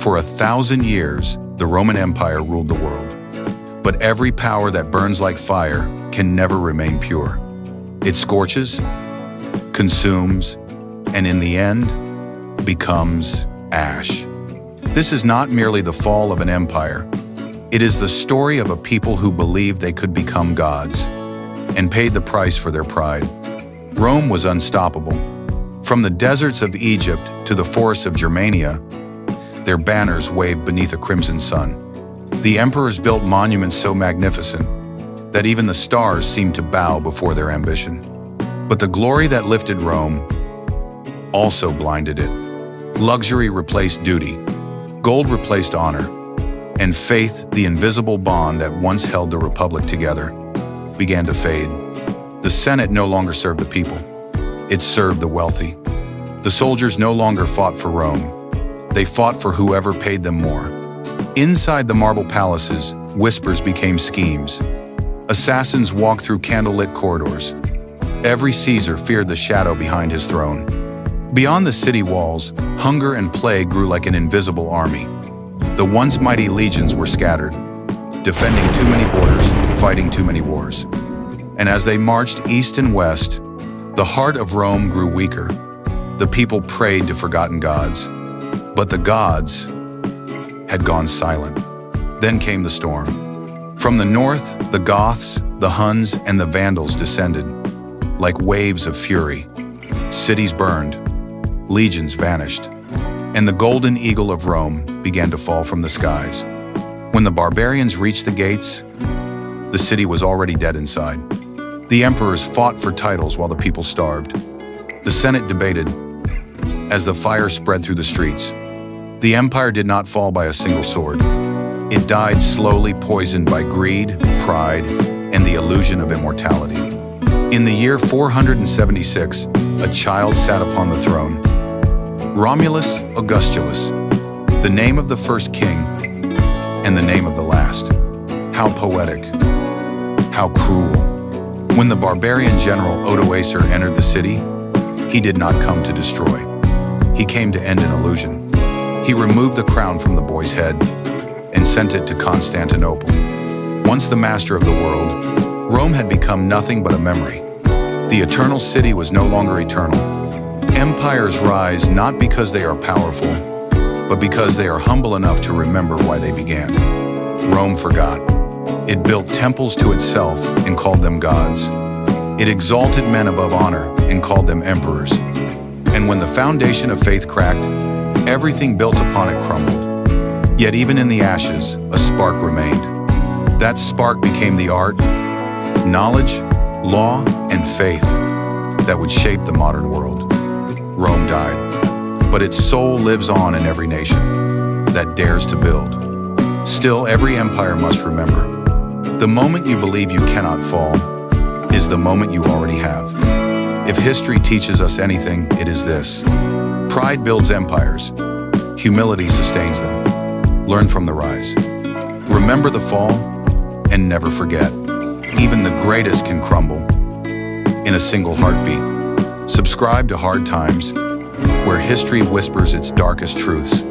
For 1,000 years, the Roman Empire ruled the world. But every power that burns like fire can never remain pure. It scorches, consumes, and in the end, becomes ash. This is not merely the fall of an empire. It is the story of a people who believed they could become gods and paid the price for their pride. Rome was unstoppable. From the deserts of Egypt to the forests of Germania, their banners waved beneath a crimson sun. The emperors built monuments so magnificent that even the stars seemed to bow before their ambition. But the glory that lifted Rome also blinded it. Luxury replaced duty, gold replaced honor, and faith, the invisible bond that once held the republic together, began to fade. The Senate no longer served the people. It served the wealthy. The soldiers no longer fought for Rome. They fought for whoever paid them more. Inside the marble palaces, whispers became schemes. Assassins walked through candlelit corridors. Every Caesar feared the shadow behind his throne. Beyond the city walls, hunger and plague grew like an invisible army. The once mighty legions were scattered, defending too many borders, fighting too many wars. And as they marched east and west, the heart of Rome grew weaker. The people prayed to forgotten gods, but the gods had gone silent. Then came the storm. From the north, the Goths, the Huns, and the Vandals descended, like waves of fury. Cities burned, legions vanished, and the golden eagle of Rome began to fall from the skies. When the barbarians reached the gates, the city was already dead inside. The emperors fought for titles while the people starved. The Senate debated as the fire spread through the streets. The empire did not fall by a single sword. It died slowly, poisoned by greed, pride, and the illusion of immortality. In the year 476, a child sat upon the throne. Romulus Augustulus, the name of the first king and the name of the last. How poetic, how cruel. When the barbarian general Odoacer entered the city, he did not come to destroy. He came to end an illusion. He removed the crown from the boy's head and sent it to Constantinople. Once the master of the world, Rome had become nothing but a memory. The eternal city was no longer eternal. Empires rise not because they are powerful, but because they are humble enough to remember why they began. Rome forgot. It built temples to itself and called them gods. It exalted men above honor and called them emperors. And when the foundation of faith cracked, everything built upon it crumbled. Yet even in the ashes, a spark remained. That spark became the art, knowledge, law, and faith that would shape the modern world. Rome died, but its soul lives on in every nation that dares to build. Still, every empire must remember, the moment you believe you cannot fall is the moment you already have. If history teaches us anything, it is this. Pride builds empires. Humility sustains them. Learn from the rise. Remember the fall and never forget. Even the greatest can crumble in a single heartbeat. Subscribe to Hard Times, where history whispers its darkest truths.